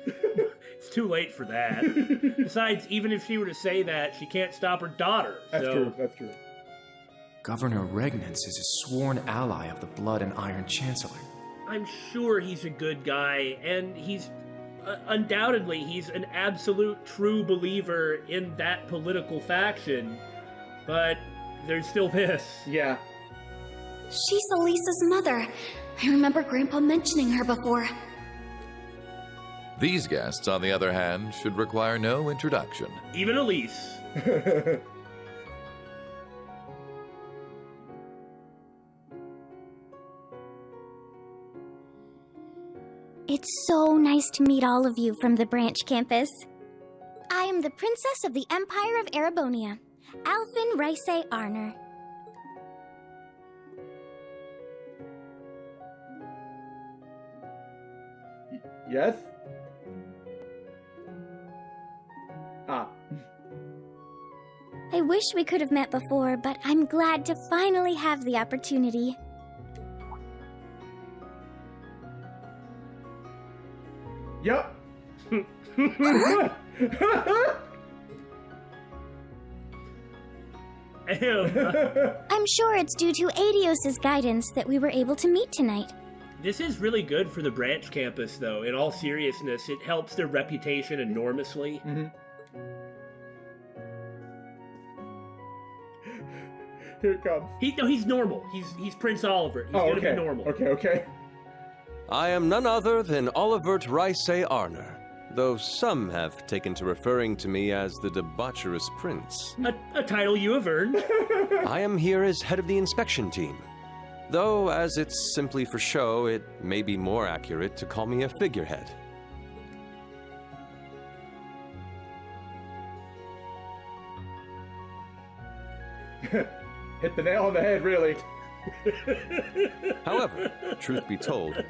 It's too late for that. Besides, even if she were to say that, she can't stop her daughter. That's true. Governor Regnitz is a sworn ally of the Blood and Iron Chancellor. I'm sure he's a good guy, and he's... undoubtedly, he's an absolute true believer in that political faction. But there's still this. Yeah. She's Elisa's mother. I remember Grandpa mentioning her before. These guests, on the other hand, should require no introduction. Even Elise. It's so nice to meet all of you from the branch campus. I am the Princess of the Empire of Erebonia, Alfin Rice Arner. Yes? Ah. I wish we could have met before, but I'm glad to finally have the opportunity. Yup. I'm sure it's due to Adios's guidance that we were able to meet tonight. This is really good for the branch campus, though. In all seriousness, it helps their reputation enormously. Mm-hmm. Here it comes. He's normal. He's Prince Oliver. He's gonna be normal. Okay. I am none other than Olivert Rice Arner, though some have taken to referring to me as the debaucherous prince. A title you have earned. I am here as head of the inspection team, though as it's simply for show, it may be more accurate to call me a figurehead. Hit the nail on the head, really. However, truth be told,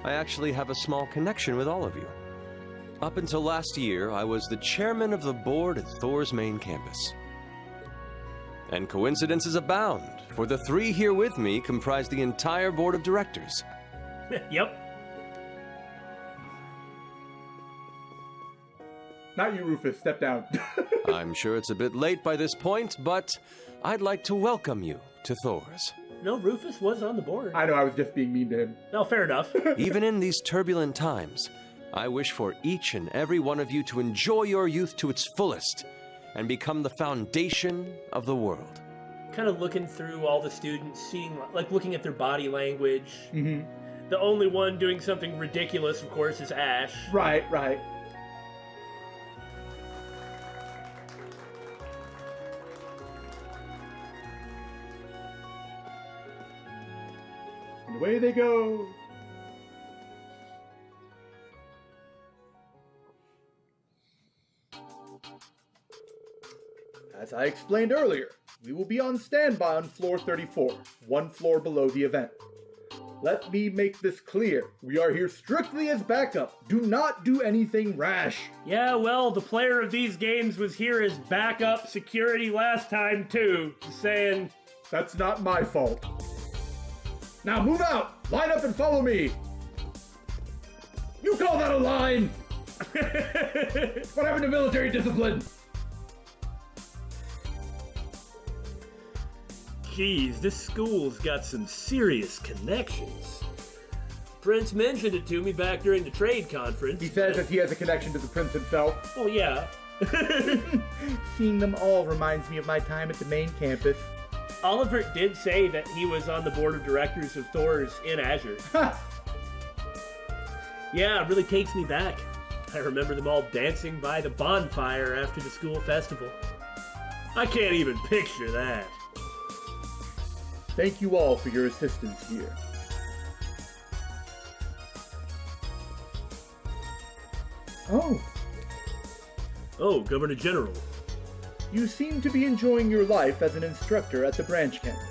I actually have a small connection with all of you. Up until last year, I was the chairman of the board at Thor's main campus. And coincidences abound, for the three here with me comprise the entire board of directors. Yep. Not you, Rufus. Step down. I'm sure it's a bit late by this point, but I'd like to welcome you to Thor's. No, Rufus was on the board. I know, I was just being mean to him. No, fair enough. Even in these turbulent times, I wish for each and every one of you to enjoy your youth to its fullest and become the foundation of the world. Kind of looking through all the students, seeing, like, looking at their body language. Mm-hmm. The only one doing something ridiculous, of course, is Ash. Right, right. And away they go. As I explained earlier, we will be on standby on floor 34, one floor below the event. Let me make this clear. We are here strictly as backup. Do not do anything rash. Yeah, well, the player of these games was here as backup security last time, too. Just saying. That's not my fault. Now move out! Line up and follow me! You call that a line? What happened to military discipline? Geez, this school's got some serious connections. Prince mentioned it to me back during the trade conference. He says that he has a connection to the prince himself. Oh, yeah. Seeing them all reminds me of my time at the main campus. Oliver did say that he was on the board of directors of Thor's in Azure. Yeah, it really takes me back. I remember them all dancing by the bonfire after the school festival. I can't even picture that. Thank you all for your assistance here. Oh, Governor General. You seem to be enjoying your life as an instructor at the branch campus.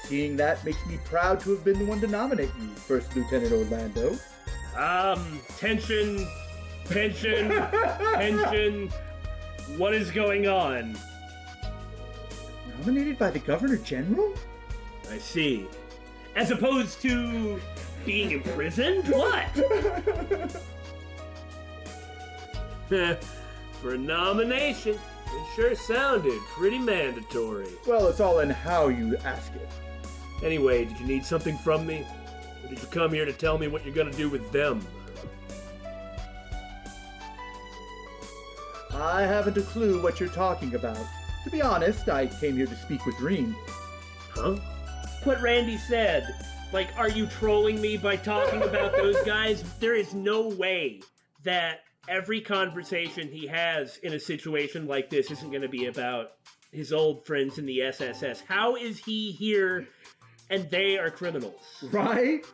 Seeing that makes me proud to have been the one to nominate you, First Lieutenant Orlando. Tension. What is going on? Nominated by the Governor General? I see. As opposed to being imprisoned? What? For a nomination, it sure sounded pretty mandatory. Well, it's all in how you ask it. Anyway, did you need something from me? Or did you come here to tell me what you're gonna do with them? I haven't a clue what you're talking about. To be honest, I came here to speak with Rean. Huh? What Randy said. Like, are you trolling me by talking about those guys? There is no way that every conversation he has in a situation like this isn't going to be about his old friends in the SSS. How is he here and they are criminals? Right?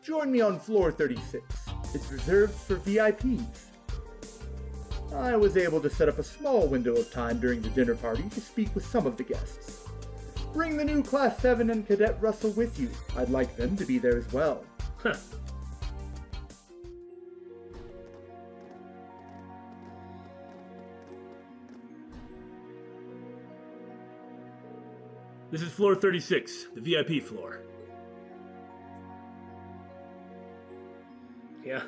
Join me on floor 36. It's reserved for VIPs. I was able to set up a small window of time during the dinner party to speak with some of the guests. Bring the new Class 7 and Cadet Russell with you. I'd like them to be there as well. Huh. This is floor 36, the VIP floor. Yeah.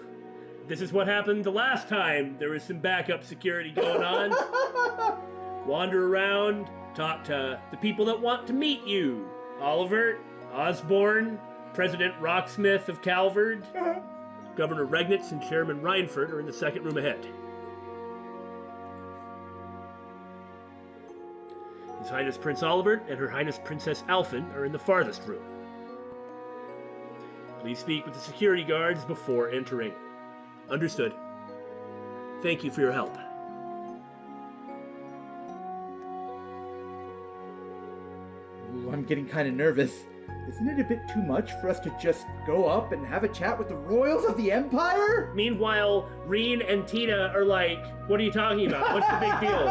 This is what happened the last time there was some backup security going on. Wander around, talk to the people that want to meet you. Oliver, Osborne, President Rocksmith of Calvard, Governor Regnitz and Chairman Reinford are in the second room ahead. His Highness Prince Oliver and Her Highness Princess Alfin are in the farthest room. Please speak with the security guards before entering. Understood. Thank you for your help. Ooh, I'm getting kind of nervous. Isn't it a bit too much for us to just go up and have a chat with the royals of the Empire? Meanwhile, Rean and Tina are like, what are you talking about? What's the big deal?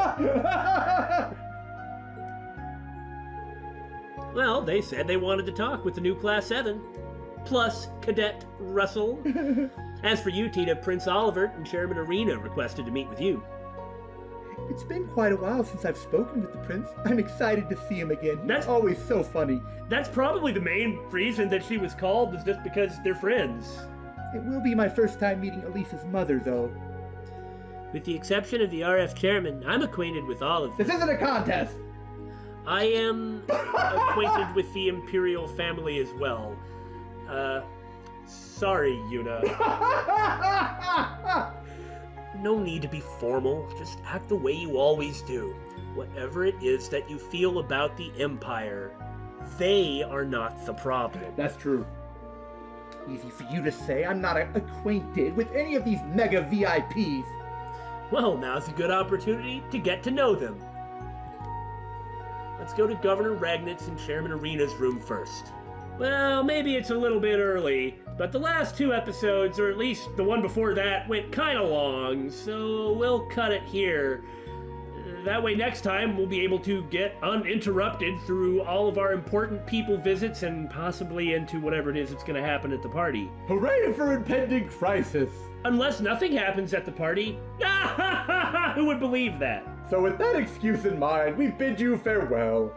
Well, they said they wanted to talk with the new Class 7, plus Cadet Russell. As for you, Tina, Prince Oliver and Chairman Arena requested to meet with you. It's been quite a while since I've spoken with the prince. I'm excited to see him again. He's always so funny. That's probably the main reason that she was called, was just because they're friends. It will be my first time meeting Elise's mother, though. With the exception of the RF chairman, I'm acquainted with all of them. This isn't a contest! I am acquainted with the Imperial family as well. Sorry, Yuna. No need to be formal. Just act the way you always do. Whatever it is that you feel about the Empire, they are not the problem. That's true. Easy for you to say. I'm not acquainted with any of these mega VIPs. Well, now's a good opportunity to get to know them. Let's go to Governor Ragnitz and Chairman Arena's room first. Well, maybe it's a little bit early, but the last 2 episodes, or at least the one before that, went kinda long, so we'll cut it here. That way next time we'll be able to get uninterrupted through all of our important people visits and possibly into whatever it is that's going to happen at the party. Hooray for impending crisis! Unless nothing happens at the party. Who would believe that? So with that excuse in mind, we bid you farewell.